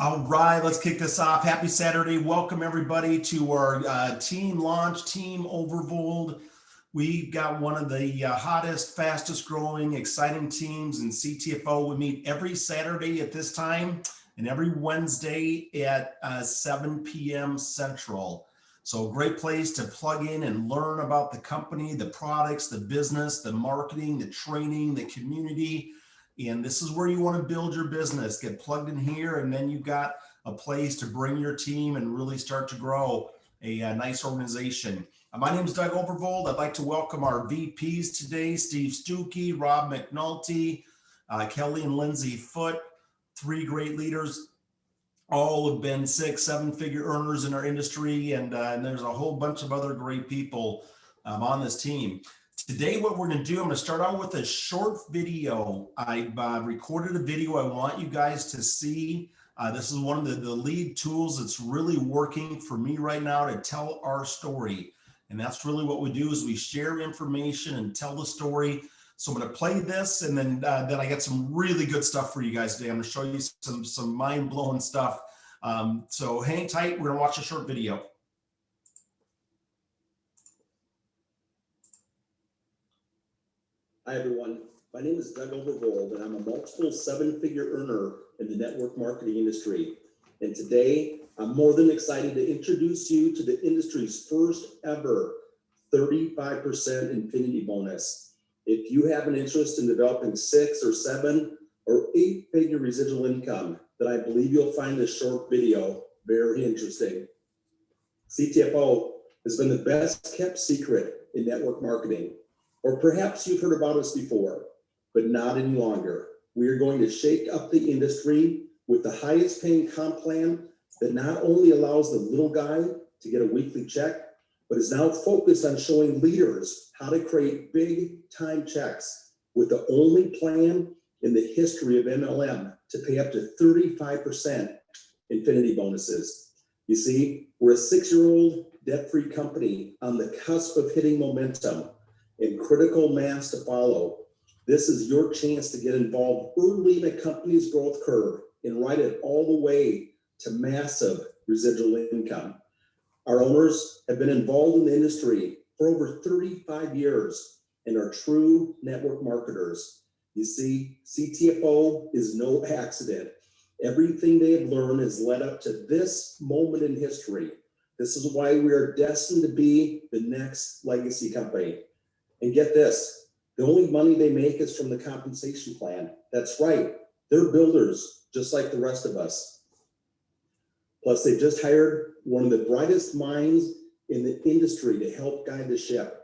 All right, let's kick this off. Happy Saturday. Welcome everybody to our team launch, Team Overvold. We've got one of the hottest, fastest growing, exciting teams in CTFO. We meet every Saturday at this time and every Wednesday at 7 p.m. Central. So a great place to plug in and learn about the company, the products, the business, the marketing, the training, the community. And this is where you want to build your business. Get plugged in here, and then you've got a place to bring your team and really start to grow a nice organization. My name is Doug Overvold. I'd like to welcome our VPs today, Steve Stuckey, Rob McNulty, Kelly and Lindsay Foote, three great leaders. All have been 6-7-figure earners in our industry, and there's a whole bunch of other great people on this team. Today, what we're going to do, I'm going to start out with a short video. I recorded a video I want you guys to see. This is one of the lead tools that's really working for me right now to tell our story. And that's really what we do, is we share information and tell the story. So I'm going to play this, and then I got some really good stuff for you guys today. I'm going to show you some mind-blowing stuff. So hang tight. We're going to watch a short video. Hi everyone, my name is Doug Overvold, and I'm a multiple 7-figure earner in the network marketing industry. And today, I'm more than excited to introduce you to the industry's first ever 35% infinity bonus. If you have an interest in developing 6 or 7 or 8-figure residual income, then I believe you'll find this short video very interesting. CTFO has been the best kept secret in network marketing. Or perhaps you've heard about us before, but not any longer. We are going to shake up the industry with the highest paying comp plan that not only allows the little guy to get a weekly check, but is now focused on showing leaders how to create big time checks with the only plan in the history of MLM to pay up to 35% infinity bonuses. You see, we're a 6-year-old debt-free company on the cusp of hitting momentum and critical mass to follow. This is your chance to get involved early in a company's growth curve and ride it all the way to massive residual income. Our owners have been involved in the industry for over 35 years and are true network marketers. You see, CTFO is no accident. Everything they have learned has led up to this moment in history. This is why we are destined to be the next legacy company. And get this, the only money they make is from the compensation plan. That's right, they're builders just like the rest of us. Plus, they just hired one of the brightest minds in the industry to help guide the ship.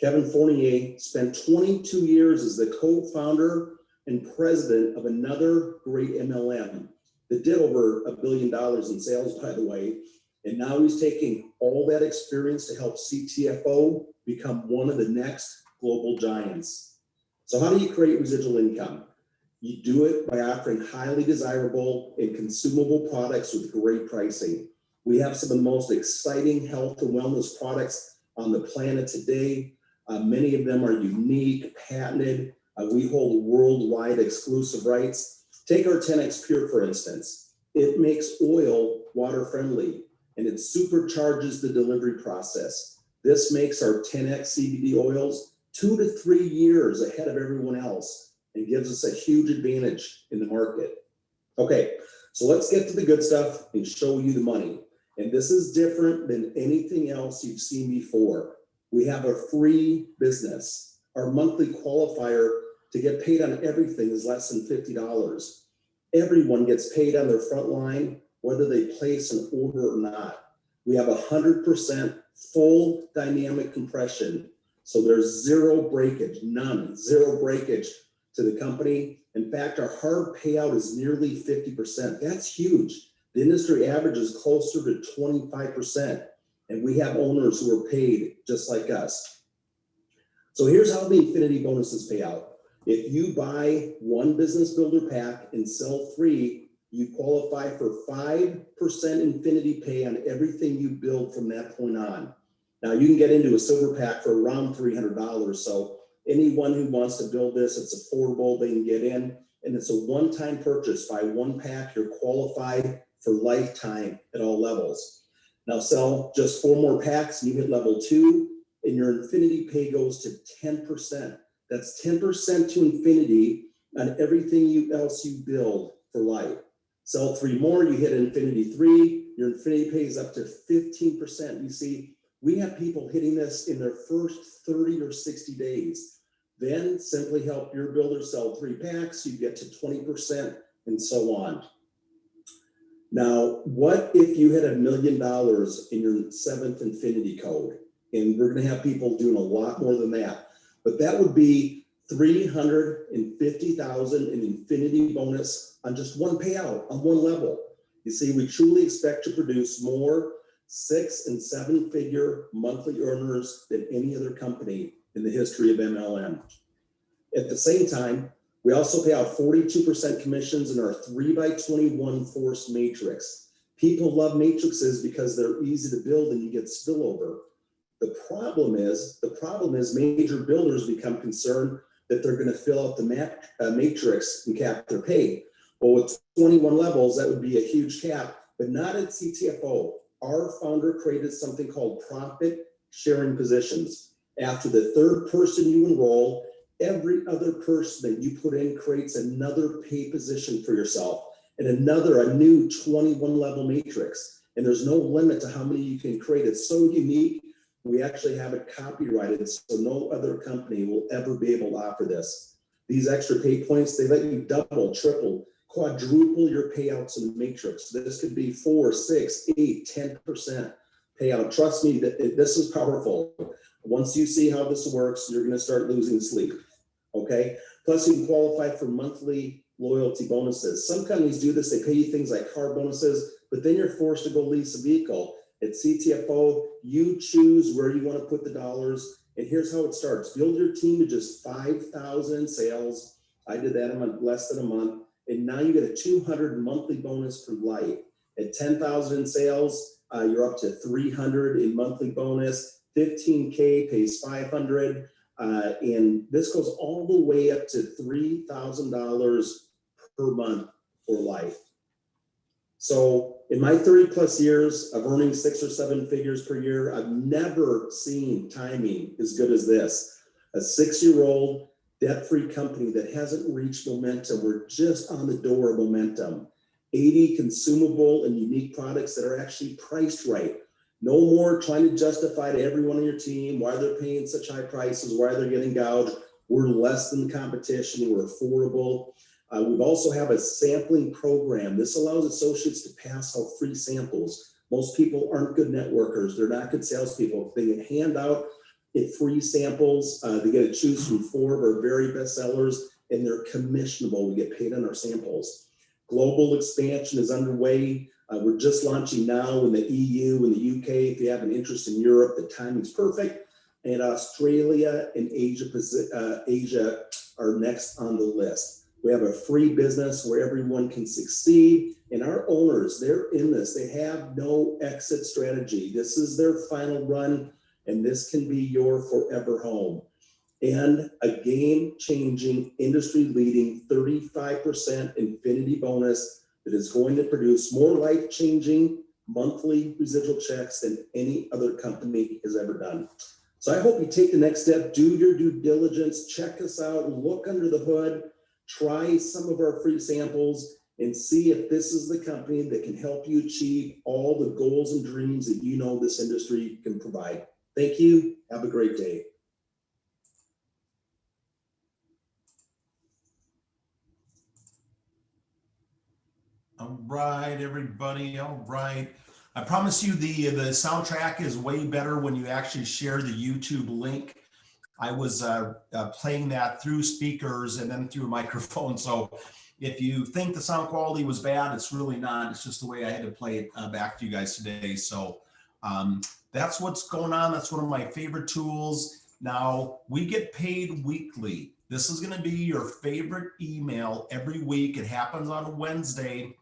Kevin Fournier spent 22 years as the co-founder and president of another great MLM that did over $1 billion in sales, by the way. And now he's taking all that experience to help CTFO become one of the next global giants. So how do you create residual income? You do it by offering highly desirable and consumable products with great pricing. We have some of the most exciting health and wellness products on the planet today. Many of them are unique, patented. We hold worldwide exclusive rights. Take our 10X Pure, for instance. It makes oil water friendly, and it supercharges the delivery process. This makes our 10X CBD oils 2 to 3 years ahead of everyone else and gives us a huge advantage in the market. Okay, so let's get to the good stuff and show you the money. And this is different than anything else you've seen before. We have a free business. Our monthly qualifier to get paid on everything is less than $50. Everyone gets paid on their front line, whether they place an order or not. We have 100% full dynamic compression. So there's zero breakage, none, zero breakage to the company. In fact, our hard payout is nearly 50%. That's huge. The industry average is closer to 25%. And we have owners who are paid just like us. So here's how the infinity bonuses pay out. If you buy 1 business builder pack and sell 3, you qualify for 5% infinity pay on everything you build from that point on. Now you can get into a silver pack for around $300. So anyone who wants to build this, it's affordable, they can get in, and it's a one-time purchase. Buy 1 pack, you're qualified for lifetime at all levels. Now sell just 4 more packs and you hit level 2 and your infinity pay goes to 10%. That's 10% to infinity on everything else you build for life. Sell 3 more, you hit infinity 3, your infinity pay is up to 15%. You see, we have people hitting this in their first 30 or 60 days. Then simply help your builder sell 3 packs, you get to 20% and so on. Now, what if you had $1 million in your 7th infinity code? And we're gonna have people doing a lot more than that, but that would be $350,000 in infinity bonus on just one payout on one level. You see, we truly expect to produce more 6- and 7-figure monthly earners than any other company in the history of MLM. At the same time, we also pay out 42% commissions in our 3x21 force matrix. People love matrices because they're easy to build and you get spillover. The problem is major builders become concerned that they're going to fill out the matrix and cap their pay. Well, with 21 levels, that would be a huge cap, but not at CTFO. Our founder created something called profit sharing positions. After the 3rd person you enroll, every other person that you put in creates another pay position for yourself and a new 21 level matrix. And there's no limit to how many you can create. It's so unique. We actually have it copyrighted, so no other company will ever be able to offer this. These extra pay points, they let you double, triple, quadruple your payouts in the matrix. This could be 4, 6, 8, 10% payout. Trust me, this is powerful. Once you see how this works, you're gonna start losing sleep, okay? Plus you can qualify for monthly loyalty bonuses. Some companies do this, they pay you things like car bonuses, but then you're forced to go lease a vehicle. At CTFO, you choose where you want to put the dollars. And here's how it starts. Build your team to just 5,000 sales. I did that in less than a month. And now you get a 200 monthly bonus for life. At 10,000 in sales, you're up to 300 in monthly bonus. 15K pays 500. And this goes all the way up to $3,000 per month for life. So in my 30 plus years of earning 6 or 7 figures per year, I've never seen timing as good as this. A 6-year-old debt-free company that hasn't reached momentum. We're just on the door of momentum. 80 consumable and unique products that are actually priced right. No more trying to justify to everyone on your team why they're paying such high prices, why they're getting gouged. We're less than the competition, we're affordable. We've also have a sampling program. This allows associates to pass out free samples. Most people aren't good networkers. They're not good salespeople. They can hand out free samples. They get to choose from 4 of our very best sellers, and they're commissionable. We get paid on our samples. Global expansion is underway. We're just launching now in the EU and the UK. If you have an interest in Europe, the timing's perfect. And Australia and Asia are next on the list. We have a free business where everyone can succeed. And our owners, they're in this. They have no exit strategy. This is their final run, and this can be your forever home. And a game-changing, industry-leading 35% infinity bonus that is going to produce more life-changing monthly residual checks than any other company has ever done. So I hope you take the next step, do your due diligence, check us out, look under the hood, try some of our free samples, and see if this is the company that can help you achieve all the goals and dreams that you know this industry can provide. Thank you. Have a great day. All right, everybody. All right. I promise you the soundtrack is way better when you actually share the YouTube link. I was playing that through speakers and then through a microphone. So if you think the sound quality was bad, it's really not. It's just the way I had to play it back to you guys today. So that's what's going on. That's one of my favorite tools. Now, we get paid weekly. This is going to be your favorite email every week. It happens on a Wednesday.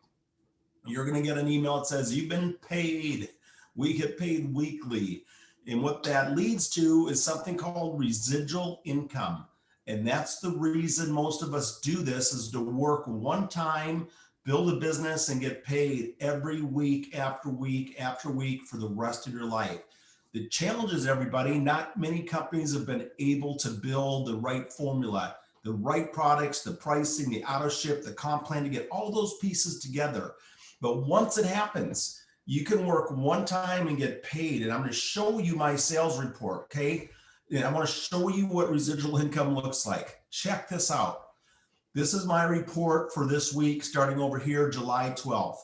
You're going to get an email that says you've been paid. We get paid weekly. And what that leads to is something called residual income. And that's the reason most of us do this, is to work one time build a business and get paid every week after week after week for the rest of your life. The challenge is, everybody, not many companies have been able to build the right formula, the right products, the pricing, the auto ship, the comp plan, to get all those pieces together. But once it happens, you can work one time and get paid. And I'm going to show you my sales report. Okay. And I want to show you what residual income looks like. Check this out. This is my report for this week, starting over here, July 12th.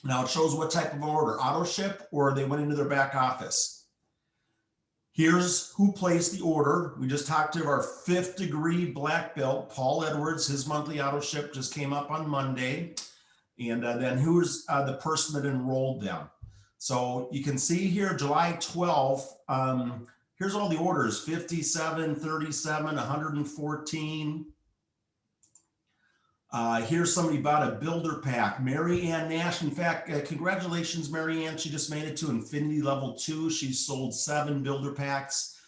Now it shows what type of order, auto ship, or they went into their back office. Here's who placed the order. We just talked to our 5th degree black belt, Paul Edwards. His monthly auto ship just came up on Monday. And then who's the person that enrolled them. So you can see here, July 12th, here's all the orders: 57, 37, 114. Here's somebody bought a builder pack, Mary Ann Nash. In fact, congratulations, Mary Ann. She just made it to Infinity Level 2. She sold 7 builder packs.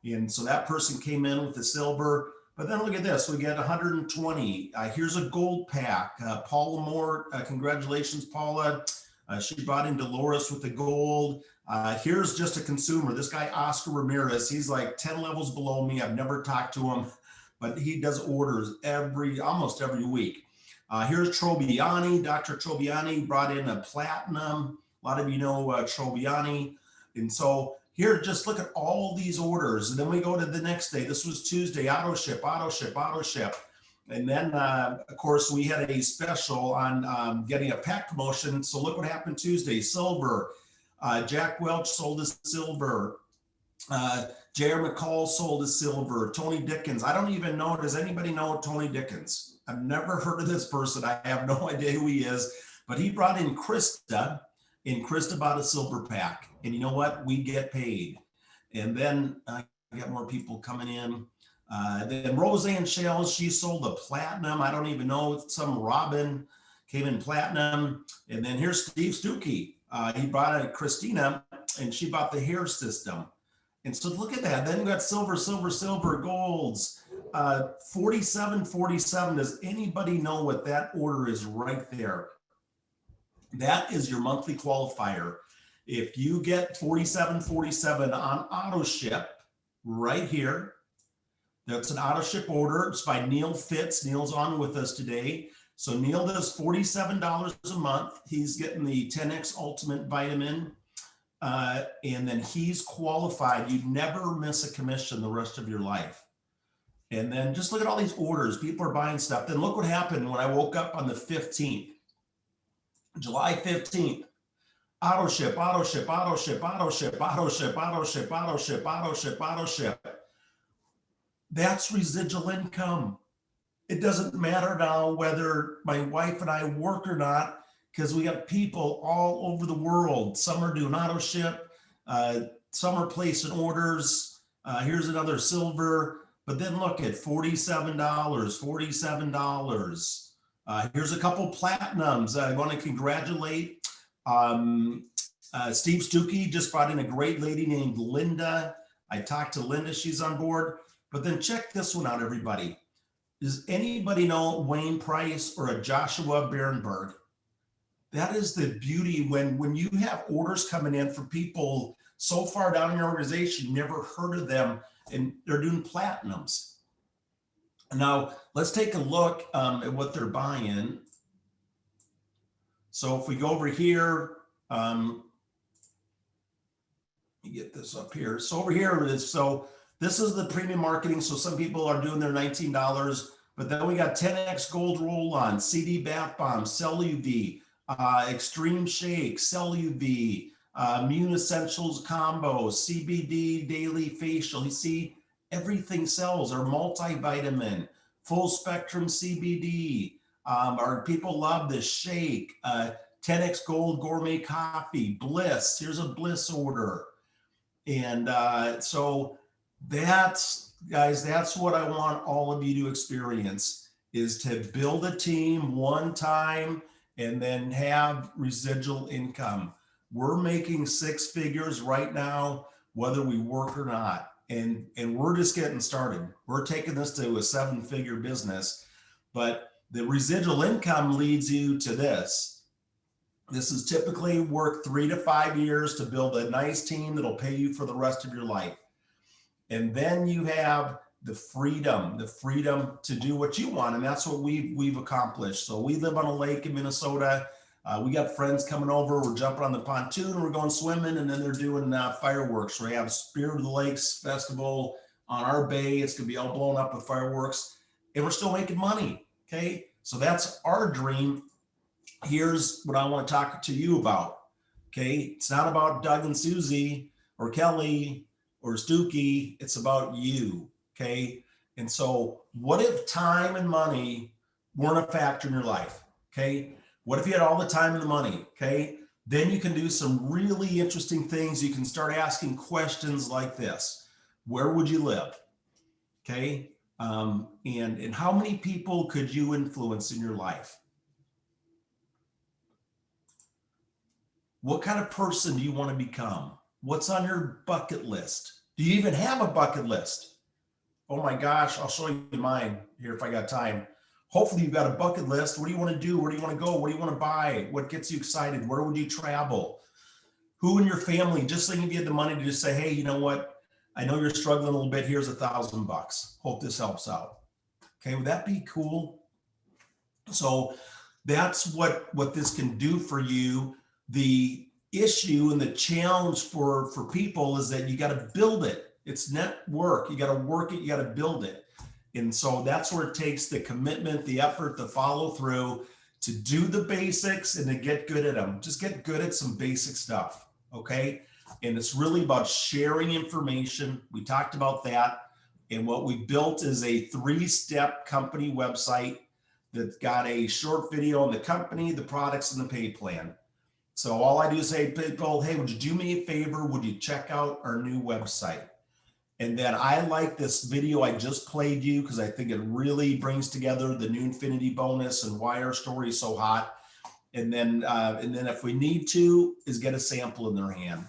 And so that person came in with the silver. But then look at this, we get 120. Here's a gold pack. Paula Moore, congratulations, Paula. She brought in Dolores with the gold. Here's just a consumer. This guy, Oscar Ramirez, he's like 10 levels below me. I've never talked to him, but he does orders almost every week. Here's Trobiani. Dr. Trobiani brought in a platinum. A lot of you know Trobiani. And so here, just look at all these orders. And then we go to the next day. This was Tuesday, auto ship, auto ship, auto ship. And then, of course, we had a special on getting a pack promotion. So look what happened Tuesday. Silver. Jack Welch sold his silver. J.R. McCall sold his silver. Tony Dickens. I don't even know. Does anybody know Tony Dickens? I've never heard of this person. I have no idea who he is. But he brought in Krista. And Krista bought a silver pack. And you know what? We get paid. And then I got more people coming in. Then Roseanne Shales, she sold a platinum. I don't even know. Some Robin came in platinum. And then here's Steve Stuckey. He brought a Christina, and she bought the hair system. And so look at that. Then we got silver, silver, silver, golds. 47, 47. Does anybody know what that order is right there? That is your monthly qualifier. If you get 47, 47 on auto ship right here, that's an auto ship order. It's by Neil Fitz. Neil's on with us today. So Neil does $47 a month. He's getting the 10X Ultimate Vitamin. And then he's qualified. You never miss a commission the rest of your life. And then just look at all these orders. People are buying stuff. Then look what happened when I woke up on the 15th. July 15th, auto ship, auto ship, auto ship, auto ship, auto ship, auto ship, auto ship, auto ship, auto ship. That's residual income. It doesn't matter now whether my wife and I work or not, because we got people all over the world. Some are doing auto ship, some are placing orders. Here's another silver, but then look at $47, $47. Here's a couple platinums. I want to congratulate Steve Stuckey. Just brought in a great lady named Linda. I talked to Linda, she's on board. But then check this one out, everybody. Does anybody know Wayne Price or a Joshua Berenberg? That is the beauty when you have orders coming in from people so far down in your organization, you never heard of them, and they're doing platinums. Now, let's take a look at what they're buying. So if we go over here, let me get this up here. So over here it is. So this is the premium marketing. So some people are doing their $19, but then we got 10X Gold Roll-On, CD Bath Bomb, Cell UV, Extreme Shake, Cell UV, Immune Essentials Combo, CBD Daily Facial. You see, everything sells. Our multivitamin, full spectrum CBD. Our people love this shake. 10X Gold Gourmet Coffee, Bliss. Here's a Bliss order. And so that's, guys, that's what I want all of you to experience, is to build a team one time and then have residual income. We're making 6 figures right now, whether we work or not. And we're just getting started. We're taking this to a 7-figure business, but The residual income leads you to this. This is typically work 3 to 5 years to build a nice team that'll pay you for the rest of your life. And then you have the freedom to do what you want. And that's what we've accomplished. So we live on a lake in Minnesota. We got friends coming over. We're jumping on the pontoon. We're going swimming. And then they're doing fireworks. We have Spirit of the Lakes Festival on our bay. It's going to be all blown up with fireworks. And we're still making money. Okay. So that's our dream. Here's what I want to talk to you about. Okay. It's not about Doug and Susie or Kelly or Stookie. It's about you. Okay. And so what if time and money weren't a factor in your life? Okay. What if you had all the time and the money? Okay. Then you can do some really interesting things. You can start asking questions like this. Where would you live? Okay. And how many people could you influence in your life? What kind of person do you want to become? What's on your bucket list? Do you even have a bucket list? Oh my gosh, I'll show you mine here if I got time. Hopefully you've got a bucket list. What do you want to do? Where do you want to go? What do you want to buy? What gets you excited? Where would you travel? Who in your family, just think if you had the money to just say, hey, you know what? I know you're struggling a little bit. Here's $1,000. Hope this helps out. Okay, would that be cool? So that's what this can do for you. The issue and the challenge for people is that you got to build it. It's network. You got to work it. You got to build it. And so that's where it takes the commitment, the effort, the follow through to do the basics and to get good at them. Just get good at some basic stuff. Okay. And it's really about sharing information. We talked about that. And what we built is a 3-step company website that's got a short video on the company, the products, and the pay plan. So all I do is say, people, hey, would you do me a favor? Would you check out our new website? And then I like this video I just played you because I think it really brings together the new Infinity bonus and why our story is so hot. And then if we need to, is get a sample in their hand.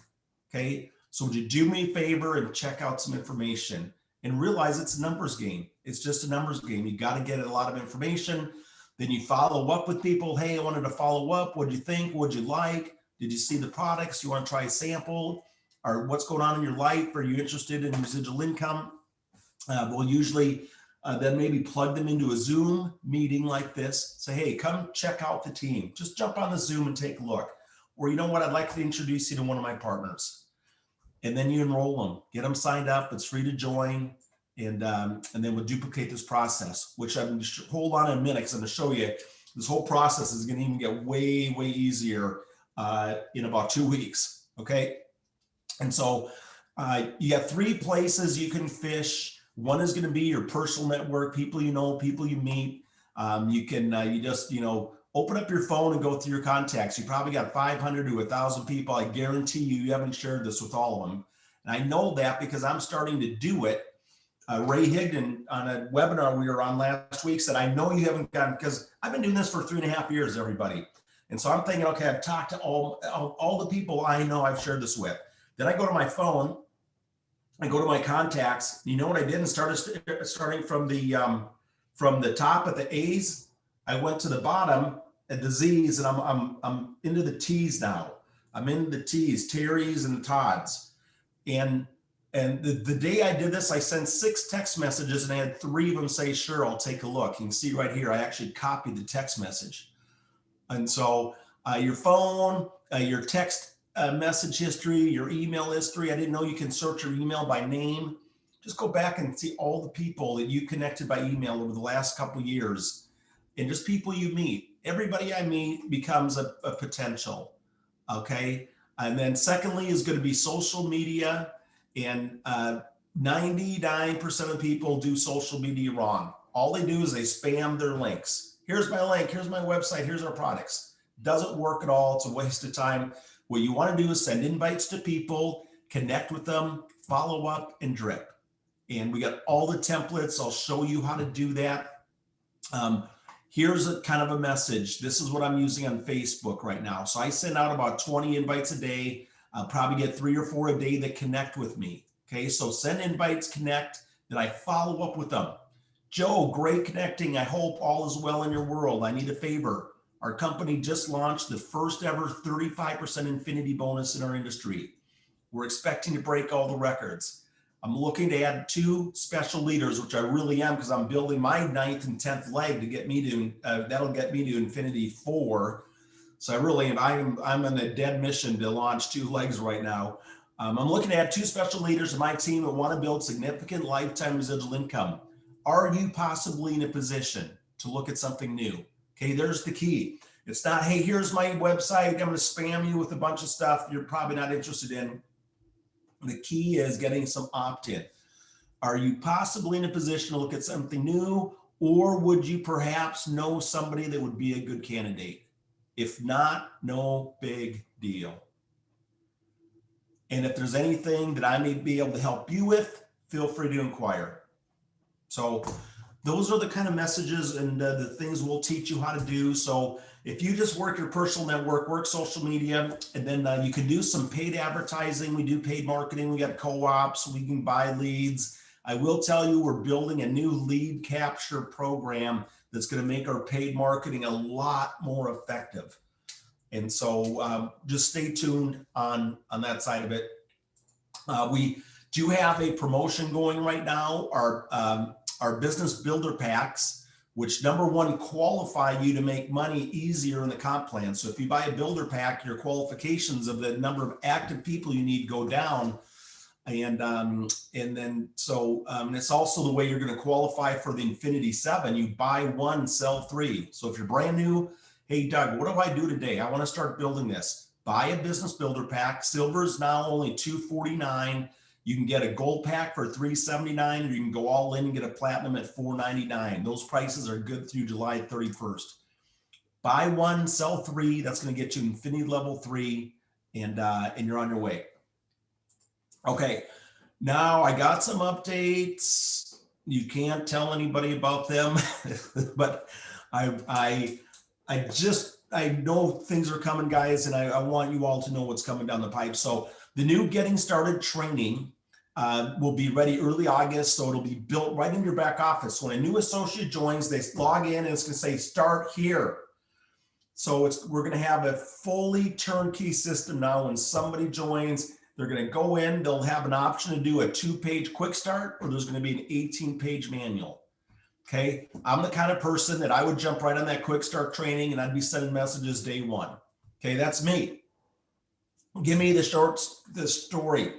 Okay. So would you do me a favor and check out some information and realize it's a numbers game. It's just a numbers game. You got to get a lot of information. Then you follow up with people. Hey, I wanted to follow up. What do you think? What'd you like? Did you see the products? You want to try a sample? Or what's going on in your life? Are you interested in residual income? We'll usually then maybe plug them into a Zoom meeting like this. Say, hey, come check out the team. Just jump on the Zoom and take a look. Or you know what? I'd like to introduce you to one of my partners. And then you enroll them, get them signed up. It's free to join. And then we'll duplicate this process, which I'm just hold on a minute because I'm going to show you this whole process is going to even get way, way easier in about 2 weeks. Okay. And so you got 3 places you can fish. One is going to be your personal network, people you know, people you meet. You can you just open up your phone and go through your contacts. You probably got 500 to 1,000 people. I guarantee you haven't shared this with all of them. And I know that because I'm starting to do it. Ray Higdon on a webinar we were on last week said, I know you haven't gotten, because I've been doing this for 3.5 years, everybody. And so I'm thinking, okay, I've talked to all the people I know I've shared this with. Then I go to my phone, I go to my contacts. You know what I did? And starting from the top at the A's, I went to the bottom at the Z's, and I'm into the T's now. I'm in the T's, Terry's and Todd's. And the day I did this, I sent 6 text messages and I had 3 of them say, sure, I'll take a look. You can see right here, I actually copied the text message. And so your phone, your text message history, your email history. I didn't know you can search your email by name. Just go back and see all the people that you connected by email over the last couple of years and just people you meet. Everybody I meet becomes a potential. Okay. And then secondly is going to be social media. And 99% of people do social media wrong. All they do is they spam their links. Here's my link. Here's my website. Here's our products. Doesn't work at all. It's a waste of time. What you want to do is send invites to people, connect with them, follow up, and drip. And we got all the templates. I'll show you how to do that. Here's a kind of a message. This is what I'm using on Facebook right now. So I send out about 20 invites a day. I'll probably get 3 or 4 a day that connect with me. Okay, so send invites, connect, then I follow up with them. Joe, great connecting. I hope all is well in your world. I need a favor. Our company just launched the first ever 35% infinity bonus in our industry. We're expecting to break all the records. I'm looking to add 2 special leaders, which I really am, because I'm building my 9th and 10th leg to get me to, that'll get me to infinity 4. So I really am, I'm on a dead mission to launch 2 legs right now. I'm looking to add 2 special leaders to my team that want to build significant lifetime residual income. Are you possibly in a position to look at something new? Okay, there's the key. It's not, hey, here's my website, I'm going to spam you with a bunch of stuff you're probably not interested in. The key is getting some opt-in. Are you possibly in a position to look at something new, or would you perhaps know somebody that would be a good candidate? If not, no big deal. And if there's anything that I may be able to help you with, feel free to inquire. So those are the kind of messages and the things we'll teach you how to do. So if you just work your personal network, work social media, and then you can do some paid advertising. We do paid marketing. We got co-ops. We can buy leads. I will tell you, we're building a new lead capture program that's going to make our paid marketing a lot more effective. And so just stay tuned on that side of it. We do have a promotion going right now. Our business builder packs, which number one, qualify you to make money easier in the comp plan. So if you buy a builder pack, your qualifications of the number of active people you need go down. And then it's also the way you're going to qualify for the Infinity 7. You buy 1, sell 3. So if you're brand new, hey Doug, what do I do today? I want to start building this. Buy a business builder pack. Silver is now only $249. You can get a gold pack for $379, or you can go all in and get a platinum at $499. Those prices are good through July 31st. Buy 1, sell 3. That's going to get you Infinity level 3, and you're on your way. Okay, now I got some updates. You can't tell anybody about them, but I know things are coming, guys, and I want you all to know what's coming down the pipe. So the new Getting Started training will be ready early August. So it'll be built right in your back office. So when a new associate joins, they log in and it's going to say, start here. So we're going to have a fully turnkey system now. When somebody joins, they're going to go in, they'll have an option to do a 2-page quick start, or there's going to be an 18-page manual. Okay, I'm the kind of person that I would jump right on that quick start training and I'd be sending messages day 1. Okay, that's me. Give me the story.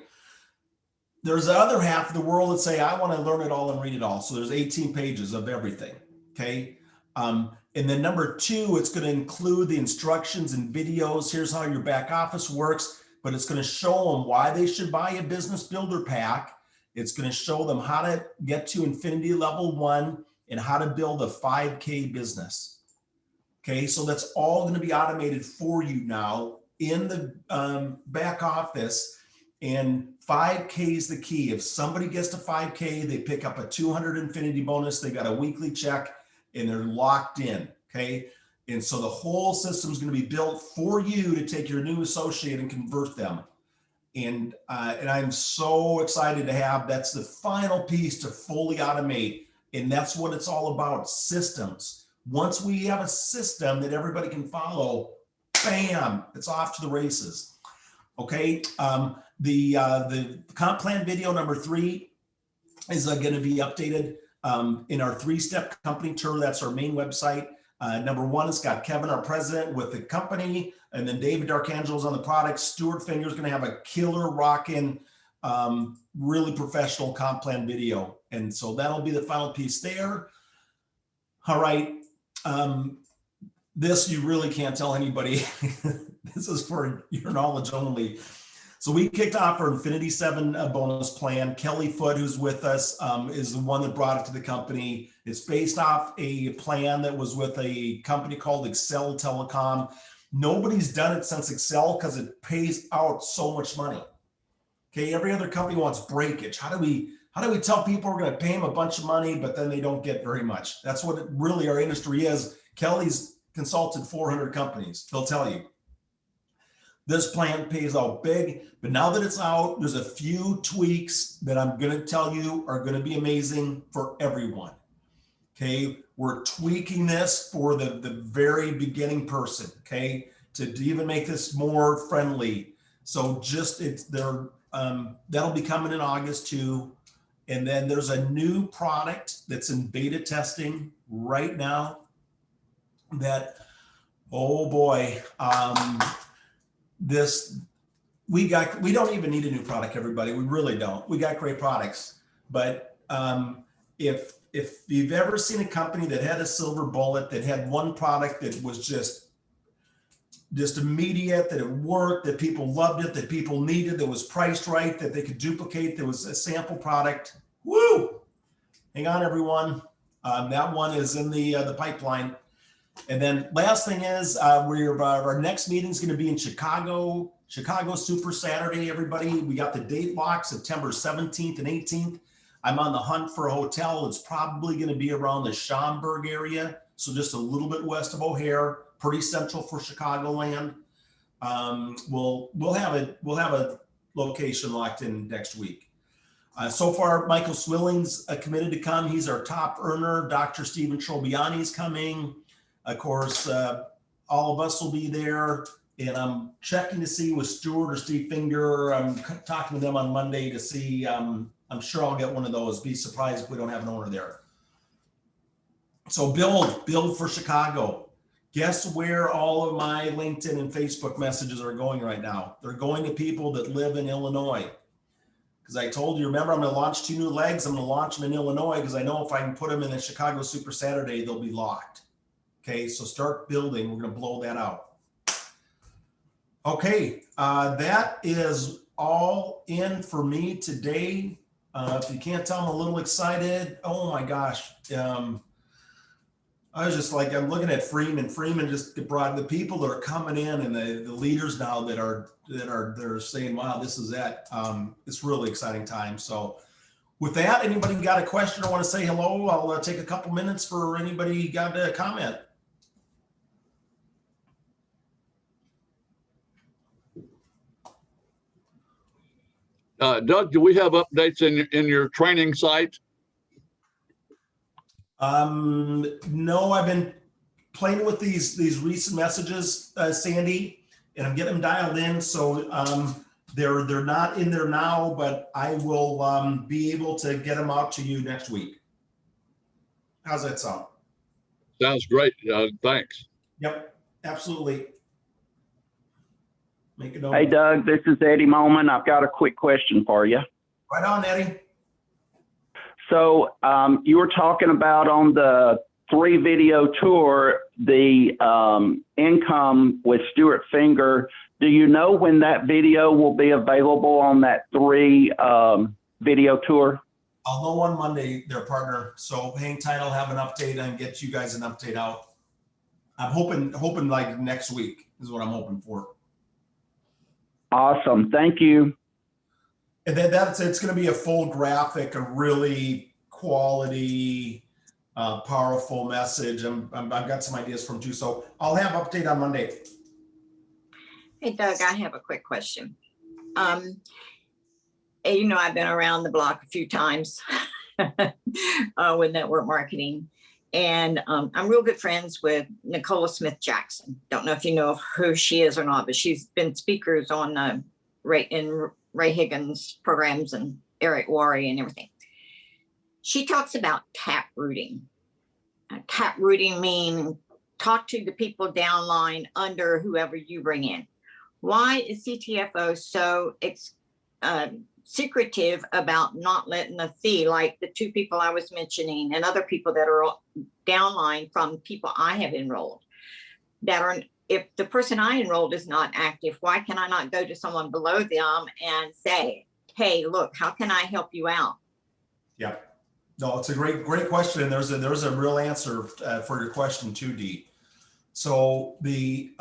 There's the other half of the world that say, I want to learn it all and read it all. So there's 18 pages of everything. Okay. And then number 2, it's going to include the instructions and videos. Here's how your back office works, but it's going to show them why they should buy a business builder pack. It's going to show them how to get to Infinity level 1 and how to build a 5K business. Okay. So that's all going to be automated for you now in the back office, and 5K is the key. If somebody gets to 5K, they pick up a 200 Infinity bonus. They got a weekly check and they're locked in. Okay. And so the whole system is going to be built for you to take your new associate and convert them. And I'm so excited to have, that's the final piece to fully automate. And that's what it's all about, systems. Once we have a system that everybody can follow, bam, it's off to the races. Okay, the comp plan video number 3 is going to be updated in our 3-step company tour. That's our main website. Number 1, it's got Kevin, our president, with the company, and then David Darkangelo's on the product. Stuart Finger's going to have a killer rockin', really professional comp plan video. And so that'll be the final piece there. All right. This you really can't tell anybody. This is for your knowledge only. So we kicked off our Infinity 7 bonus plan. Kelly Foote, who's with us, is the one that brought it to the company. It's based off a plan that was with a company called Excel Telecom. Nobody's done it since Excel because it pays out so much money. Okay, every other company wants breakage. How do we tell people we're going to pay them a bunch of money, but then they don't get very much? That's what really our industry is. Kelly's consulted 400 companies. They'll tell you. This plan pays out big, but now that it's out, there's a few tweaks that I'm going to tell you are going to be amazing for everyone. Okay, we're tweaking this for the very beginning person, okay, to even make this more friendly. So just that'll be coming in August too. And then there's a new product that's in beta testing right now that, oh boy, we don't even need a new product, everybody. We really don't. We got great products. But if you've ever seen a company that had a silver bullet, that had one product that was just immediate, that it worked, that people loved it, that people needed, that was priced right, that they could duplicate, there was a sample product. Woo! Hang on, everyone. That one is in the pipeline. And then last thing is our next meeting is going to be in Chicago Super Saturday, everybody. We got the date locked, September 17th and 18th. I'm on the hunt for a hotel. It's probably going to be around the Schaumburg area, so just a little bit west of O'Hare, pretty central for Chicagoland. We'll have a location locked in next week. So far, Michael Swilling's committed to come. He's our top earner. Dr. Stephen Trobiani's coming. Of course, all of us will be there. And I'm checking to see with Stuart or Steve Finger. I'm talking to them on Monday to see. I'm sure I'll get one of those. Be surprised if we don't have an owner there. So build for Chicago. Guess where all of my LinkedIn and Facebook messages are going right now? They're going to people that live in Illinois. Because I told you, remember, I'm going to launch 2 new legs. I'm going to launch them in Illinois because I know if I can put them in the Chicago Super Saturday, they'll be locked. Okay, so start building. We're going to blow that out. Okay, that is all in for me today. If you can't tell, I'm a little excited. Oh my gosh. I was just like, I'm looking at Freeman. Freeman just brought the people that are coming in, and the leaders now that are saying, wow, this is that. It's really exciting time. So with that, anybody got a question or want to say hello? I'll take a couple minutes for anybody got a comment. Doug, do we have updates in your training site? No, I've been playing with these recent messages, Sandy, and I'm getting them dialed in. So they're not in there now, but I will be able to get them out to you next week. How's that sound? Sounds great. Thanks. Yep, absolutely. Make it over. Hey, Doug, this is Eddie Moman. I've got a quick question for you. Right on, Eddie. So you were talking about on the 3-video tour, the income with Stuart Finger. Do you know when that video will be available on that 3-video tour? I'll know on Monday, their partner. So hang tight. I'll have an update and get you guys an update out. I'm hoping like next week is what I'm hoping for. Awesome. Thank you. And then it's going to be a full graphic, a really quality, powerful message. I've got some ideas from too. So I'll have update on Monday. Hey, Doug, I have a quick question. You know, I've been around the block a few times with network marketing, and I'm real good friends with Nicola Smith Jackson. Don't know if you know who she is or not, but she's been speakers on Ray Higgins' programs and Eric Worre and everything. She talks about tap rooting. Tap rooting means talk to the people downline under whoever you bring in. Why is CTFO so secretive about not letting us see, like the 2 people I was mentioning and other people that are downline from people I have enrolled that are, if the person I enrolled is not active, why can I not go to someone below them and say, hey, look, how can I help you out? Yeah, no, it's a great question. And there's a real answer for your question too, Dee. So the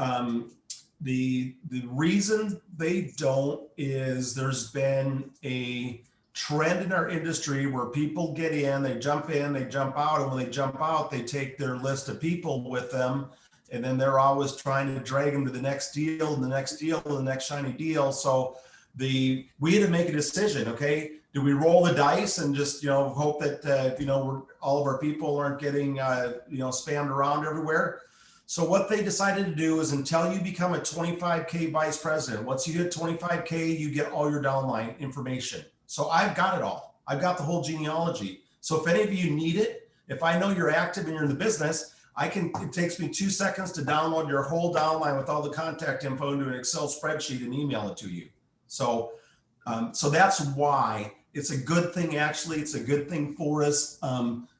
reason they don't is there's been a trend in our industry where people get in, they jump out, and when they jump out, they take their list of people with them, and then they're always trying to drag them to the next deal and the next deal and the next shiny deal. So we had to make a decision. Okay, do we roll the dice and just, hope that, all of our people aren't getting, spammed around everywhere? So what they decided to do is, until you become a 25K vice president, once you hit 25K, you get all your downline information. So I've got it all. I've got the whole genealogy. So if any of you need it, if I know you're active and you're in the business, it takes me 2 seconds to download your whole downline with all the contact info into an Excel spreadsheet and email it to you. So that's why it's a good thing. Actually, it's a good thing for us,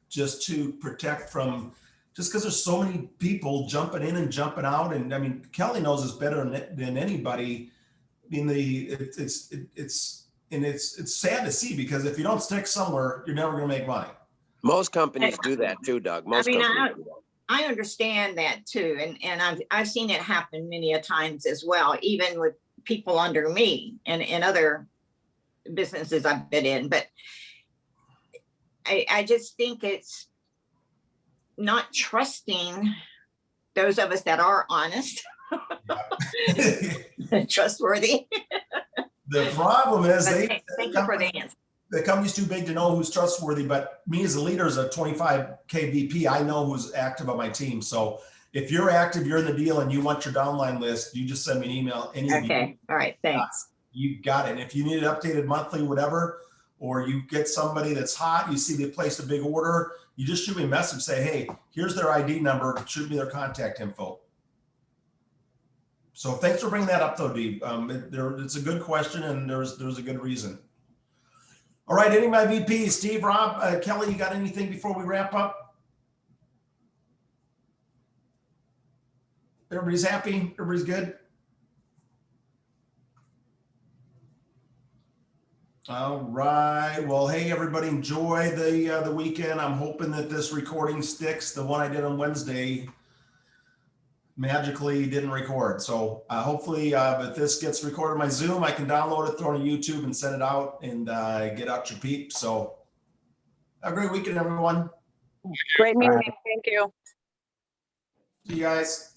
just to protect from, just because there's so many people jumping in and jumping out. And I mean, Kelly knows this better than anybody. I mean, it's sad to see, because if you don't stick somewhere, you're never going to make money. Most companies do that too, Doug. Most companies do that. I understand that too. And I've seen it happen many a times as well, even with people under me and other businesses I've been in. But I just think it's not trusting those of us that are honest, trustworthy. The problem is Thank you for the answer. The company's too big to know who's trustworthy, but me as a leader, as a 25K VP, I know who's active on my team. So if you're active, you're in the deal, and you want your downline list, you just send me an email. Okay. All right. Thanks. You got it. And if you need it updated monthly, whatever, or you get somebody that's hot, you see they placed a big order, you just shoot me a message, say, hey, here's their ID number, shoot me their contact info. So thanks for bringing that up, though, Dee. It's a good question, and there's a good reason. All right, any of my VPs, Steve, Rob, Kelly, you got anything before we wrap up? Everybody's happy? Everybody's good? All right. Well, hey, everybody, enjoy the weekend. I'm hoping that this recording sticks. The one I did on Wednesday magically didn't record. So hopefully if this gets recorded on my Zoom, I can download it, throw it on YouTube, and send it out, and get out your peeps. So have a great weekend, everyone. Great meeting. Thank you. See you guys.